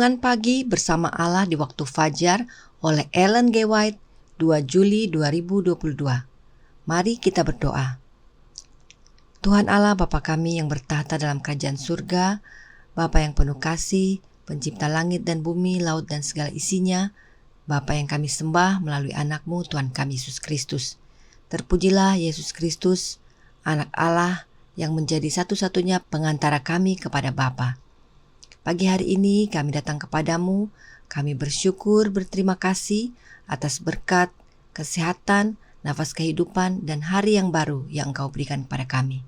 Renungan Pagi Bersama Allah di Waktu Fajar oleh Ellen G. White, 2 Juli 2022. Mari kita berdoa. Tuhan Allah Bapa kami yang bertahta dalam kerajaan surga, Bapa yang penuh kasih, pencipta langit dan bumi, laut dan segala isinya, Bapa yang kami sembah melalui anak-Mu Tuhan kami Yesus Kristus. Terpujilah Yesus Kristus, anak Allah yang menjadi satu-satunya pengantara kami kepada Bapa. Pagi hari ini kami datang kepadamu, kami bersyukur, berterima kasih atas berkat, kesehatan, nafas kehidupan, dan hari yang baru yang Engkau berikan kepada kami.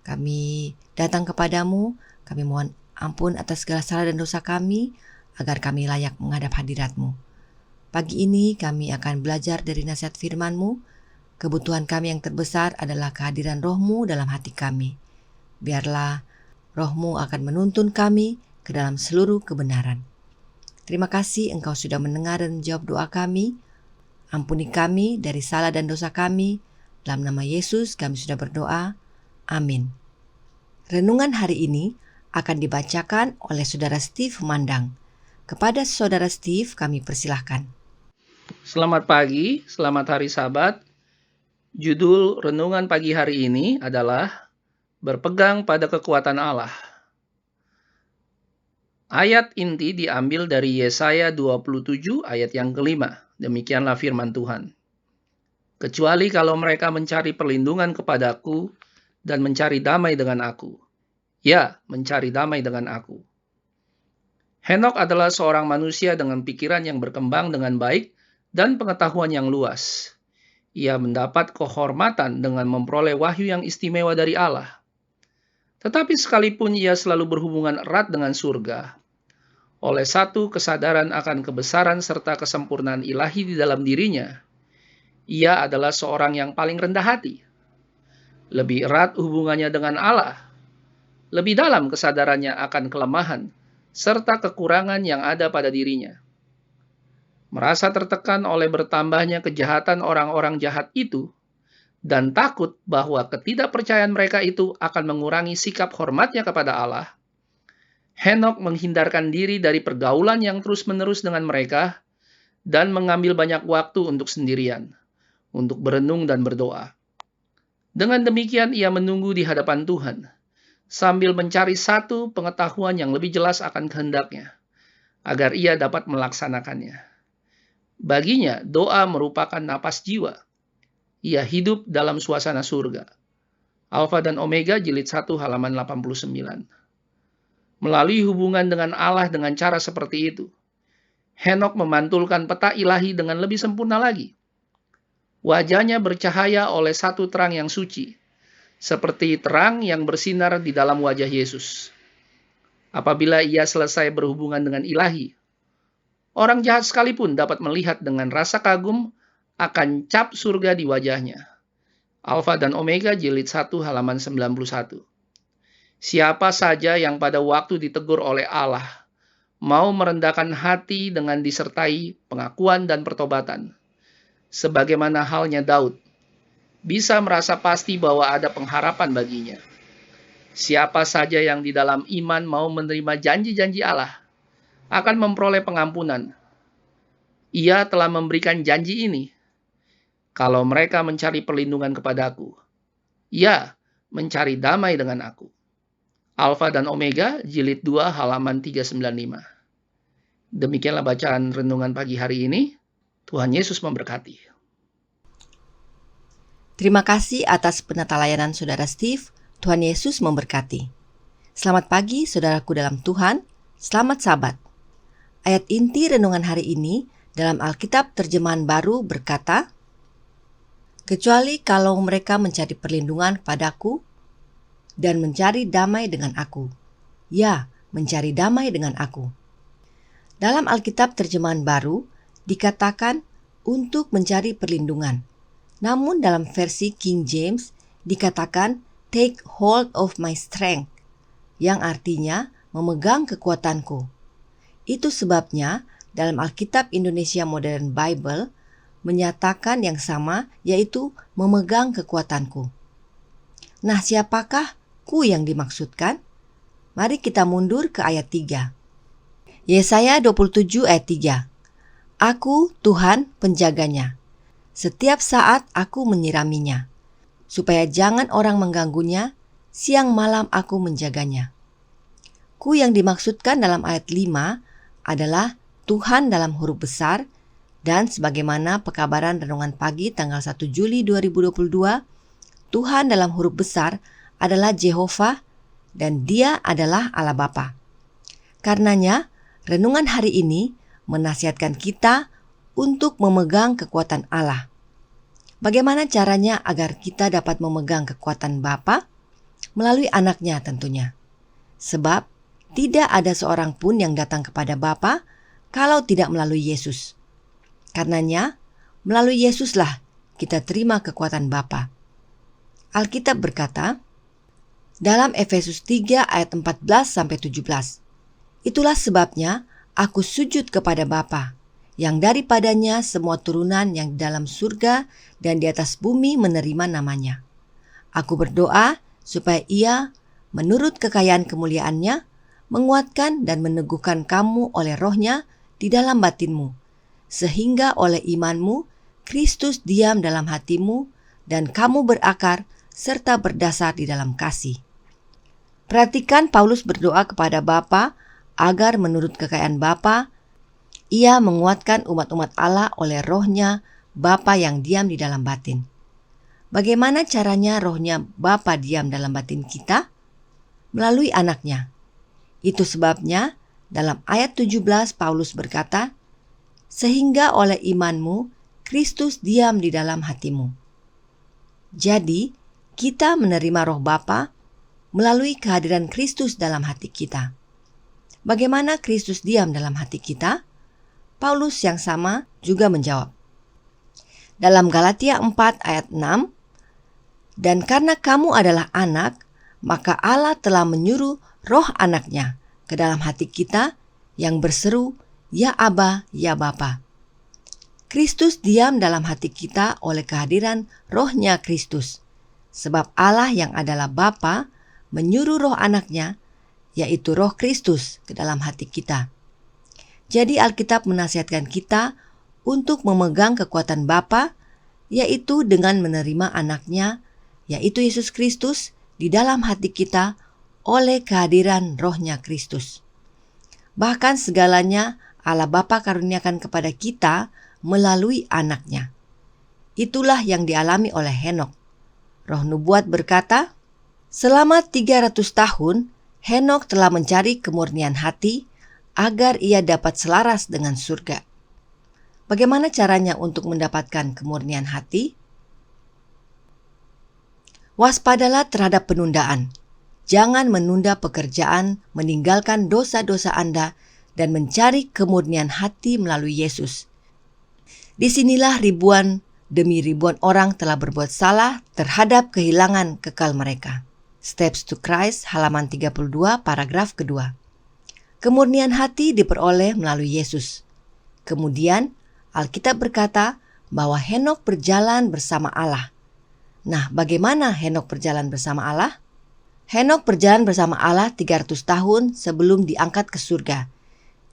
Kami datang kepadamu, kami mohon ampun atas segala salah dan dosa kami, agar kami layak menghadap hadirat-Mu. Pagi ini kami akan belajar dari nasihat firman-Mu. Kebutuhan kami yang terbesar adalah kehadiran Roh-Mu dalam hati kami. Biarlah Roh-Mu akan menuntun kami ke dalam seluruh kebenaran. Terima kasih Engkau sudah mendengar dan menjawab doa kami. Ampuni kami dari salah dan dosa kami. Dalam nama Yesus kami sudah berdoa. Amin. Renungan hari ini akan dibacakan oleh Saudara Steve Mandang. Kepada Saudara Steve kami persilahkan. Selamat pagi, selamat hari Sabat. Judul renungan pagi hari ini adalah Berpegang pada kekuatan Allah. Ayat inti diambil dari Yesaya 27 ayat yang kelima. Demikianlah firman Tuhan. Kecuali kalau mereka mencari perlindungan kepadaku dan mencari damai dengan aku. Ya, mencari damai dengan aku. Henokh adalah seorang manusia dengan pikiran yang berkembang dengan baik dan pengetahuan yang luas. Ia mendapat kehormatan dengan memperoleh wahyu yang istimewa dari Allah. Tetapi sekalipun ia selalu berhubungan erat dengan surga, oleh satu kesadaran akan kebesaran serta kesempurnaan ilahi di dalam dirinya, ia adalah seorang yang paling rendah hati. Lebih erat hubungannya dengan Allah, lebih dalam kesadarannya akan kelemahan serta kekurangan yang ada pada dirinya. Merasa tertekan oleh bertambahnya kejahatan orang-orang jahat itu, dan takut bahwa ketidakpercayaan mereka itu akan mengurangi sikap hormatnya kepada Allah, Henokh menghindarkan diri dari pergaulan yang terus-menerus dengan mereka dan mengambil banyak waktu untuk sendirian, untuk berenung dan berdoa. Dengan demikian ia menunggu di hadapan Tuhan, sambil mencari satu pengetahuan yang lebih jelas akan kehendaknya, agar ia dapat melaksanakannya. Baginya, doa merupakan napas jiwa. Ia hidup dalam suasana surga. Alfa dan Omega jilid 1 halaman 89. Melalui hubungan dengan Allah dengan cara seperti itu, Henokh memantulkan peta ilahi dengan lebih sempurna lagi. Wajahnya bercahaya oleh satu terang yang suci, seperti terang yang bersinar di dalam wajah Yesus. Apabila ia selesai berhubungan dengan ilahi, orang jahat sekalipun dapat melihat dengan rasa kagum akan cap surga di wajahnya. Alfa dan Omega jilid 1 halaman 91. Siapa saja yang pada waktu ditegur oleh Allah mau merendahkan hati dengan disertai pengakuan dan pertobatan, sebagaimana halnya Daud, bisa merasa pasti bahwa ada pengharapan baginya. Siapa saja yang di dalam iman mau menerima janji-janji Allah akan memperoleh pengampunan. Ia telah memberikan janji ini. Kalau mereka mencari perlindungan kepadaku, ya, mencari damai dengan aku. Alfa dan Omega, jilid 2, halaman 395. Demikianlah bacaan renungan pagi hari ini. Tuhan Yesus memberkati. Terima kasih atas penata layanan Saudara Steve. Tuhan Yesus memberkati. Selamat pagi saudaraku dalam Tuhan. Selamat Sabat. Ayat inti renungan hari ini dalam Alkitab terjemahan baru berkata, kecuali kalau mereka mencari perlindungan padaku dan mencari damai dengan aku. Ya, mencari damai dengan aku. Dalam Alkitab terjemahan baru dikatakan untuk mencari perlindungan. Namun dalam versi King James dikatakan take hold of my strength, yang artinya memegang kekuatanku. Itu sebabnya dalam Alkitab Indonesia Modern Bible menyatakan yang sama, yaitu memegang kekuatanku. Nah, siapakah ku yang dimaksudkan? Mari kita mundur ke ayat 3. Yesaya 27 ayat 3. Aku Tuhan penjaganya. Setiap saat aku menyiraminya, supaya jangan orang mengganggunya, siang malam aku menjaganya. Ku yang dimaksudkan dalam ayat 5 adalah Tuhan dalam huruf besar, dan sebagaimana pekabaran renungan pagi tanggal 1 Juli 2022, Tuhan dalam huruf besar adalah Jehovah dan Dia adalah Allah Bapa. Karenanya, renungan hari ini menasihatkan kita untuk memegang kekuatan Allah. Bagaimana caranya agar kita dapat memegang kekuatan Bapa? Melalui anaknya tentunya. Sebab tidak ada seorang pun yang datang kepada Bapa kalau tidak melalui Yesus. Karenanya, melalui Yesuslah kita terima kekuatan Bapa. Alkitab berkata, dalam Efesus 3 ayat 14-17, itulah sebabnya aku sujud kepada Bapa, yang daripadanya semua turunan yang di dalam surga dan di atas bumi menerima namanya. Aku berdoa supaya Ia, menurut kekayaan kemuliaan-Nya, menguatkan dan meneguhkan kamu oleh Roh-Nya di dalam batinmu, sehingga oleh imanmu Kristus diam dalam hatimu dan kamu berakar serta berdasar di dalam kasih. Perhatikan Paulus berdoa kepada Bapa agar menurut kekayaan Bapa, Ia menguatkan umat-umat Allah oleh Roh-Nya Bapa yang diam di dalam batin. Bagaimana caranya Roh-Nya Bapa diam dalam batin kita? Melalui anaknya. Itu sebabnya dalam ayat 17 Paulus berkata, sehingga oleh imanmu Kristus diam di dalam hatimu. Jadi, kita menerima Roh Bapa melalui kehadiran Kristus dalam hati kita. Bagaimana Kristus diam dalam hati kita? Paulus yang sama juga menjawab. Dalam Galatia 4 ayat 6, dan karena kamu adalah anak, maka Allah telah menyuruh Roh anaknya ke dalam hati kita yang berseru, ya Aba, ya Bapa. Kristus diam dalam hati kita oleh kehadiran Roh-Nya Kristus. Sebab Allah yang adalah Bapa menyuruh Roh anaknya, yaitu Roh Kristus, ke dalam hati kita. Jadi Alkitab menasihatkan kita untuk memegang kekuatan Bapa, yaitu dengan menerima anaknya, yaitu Yesus Kristus, di dalam hati kita oleh kehadiran Roh-Nya Kristus. Bahkan segalanya Allah Bapa karuniakan kepada kita melalui anaknya. Itulah yang dialami oleh Henokh. Roh nubuat berkata, selama 300 tahun Henokh telah mencari kemurnian hati agar ia dapat selaras dengan surga. Bagaimana caranya untuk mendapatkan kemurnian hati? Waspadalah terhadap penundaan. Jangan menunda pekerjaan, meninggalkan dosa-dosa Anda, dan mencari kemurnian hati melalui Yesus. Disinilah ribuan demi ribuan orang telah berbuat salah terhadap kehilangan kekal mereka. Steps to Christ, halaman 32, paragraf kedua. Kemurnian hati diperoleh melalui Yesus. Kemudian, Alkitab berkata bahwa Henokh berjalan bersama Allah. Nah, bagaimana Henokh berjalan bersama Allah? Henokh berjalan bersama Allah 300 tahun sebelum diangkat ke surga.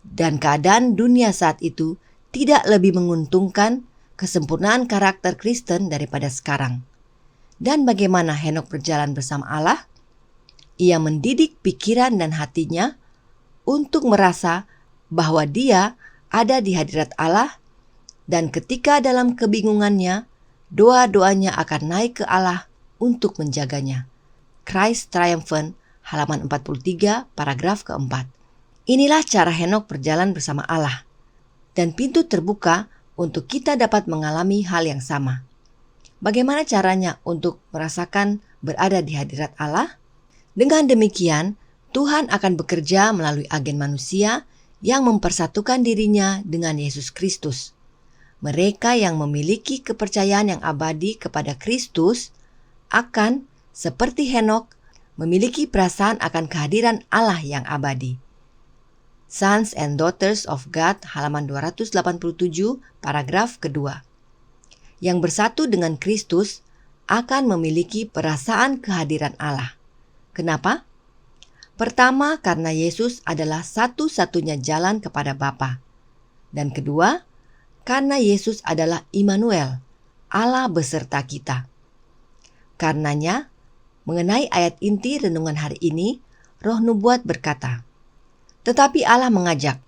Dan keadaan dunia saat itu tidak lebih menguntungkan kesempurnaan karakter Kristen daripada sekarang. Dan bagaimana Henokh berjalan bersama Allah? Ia mendidik pikiran dan hatinya untuk merasa bahwa dia ada di hadirat Allah, dan ketika dalam kebingungannya, doa-doanya akan naik ke Allah untuk menjaganya. Christ Triumphant, halaman 43, paragraf keempat. Inilah cara Henokh berjalan bersama Allah, dan pintu terbuka untuk kita dapat mengalami hal yang sama. Bagaimana caranya untuk merasakan berada di hadirat Allah? Dengan demikian, Tuhan akan bekerja melalui agen manusia yang mempersatukan dirinya dengan Yesus Kristus. Mereka yang memiliki kepercayaan yang abadi kepada Kristus akan, seperti Henokh, memiliki perasaan akan kehadiran Allah yang abadi. Sons and Daughters of God, halaman 287, paragraf kedua. Yang bersatu dengan Kristus akan memiliki perasaan kehadiran Allah. Kenapa? Pertama, karena Yesus adalah satu-satunya jalan kepada Bapa. Dan kedua, karena Yesus adalah Immanuel, Allah beserta kita. Karenanya, mengenai ayat inti renungan hari ini, Roh Nubuat berkata, "Tetapi Allah mengajak,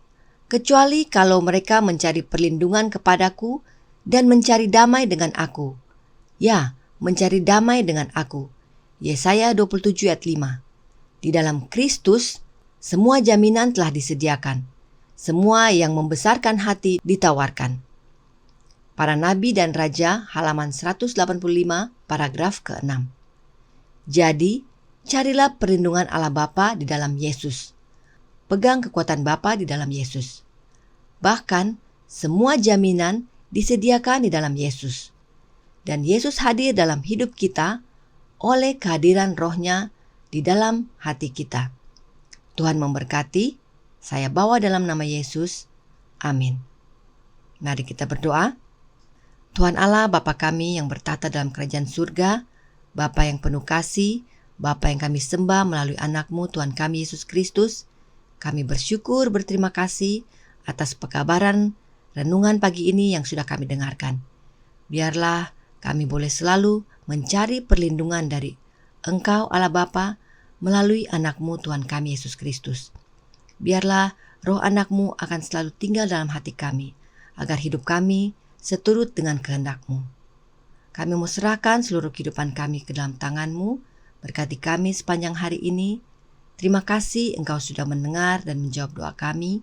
kecuali kalau mereka mencari perlindungan kepadaku dan mencari damai dengan aku." Ya, mencari damai dengan aku. Yesaya 27 ayat 5. Di dalam Kristus, semua jaminan telah disediakan. Semua yang membesarkan hati ditawarkan. Para Nabi dan Raja, halaman 185, paragraf ke-6. Jadi, carilah perlindungan Allah Bapa di dalam Yesus. Pegang kekuatan Bapa di dalam Yesus. Bahkan, semua jaminan disediakan di dalam Yesus. Dan Yesus hadir dalam hidup kita oleh kehadiran Roh-Nya di dalam hati kita. Tuhan memberkati. Saya bawa dalam nama Yesus. Amin. Mari kita berdoa. Tuhan Allah, Bapa kami yang bertata dalam kerajaan surga, Bapa yang penuh kasih, Bapa yang kami sembah melalui anak-Mu Tuhan kami Yesus Kristus, kami bersyukur berterima kasih atas pekabaran renungan pagi ini yang sudah kami dengarkan. Biarlah kami boleh selalu mencari perlindungan dari Engkau Allah Bapa melalui anak-Mu Tuhan kami Yesus Kristus. Biarlah roh anak-Mu akan selalu tinggal dalam hati kami, agar hidup kami seturut dengan kehendak-Mu. Kami mau serahkan seluruh kehidupan kami ke dalam tangan-Mu, berkati kami sepanjang hari ini. Terima kasih Engkau sudah mendengar dan menjawab doa kami.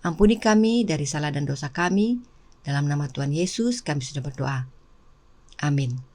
Ampuni kami dari salah dan dosa kami. Dalam nama Tuhan Yesus kami sudah berdoa. Amin.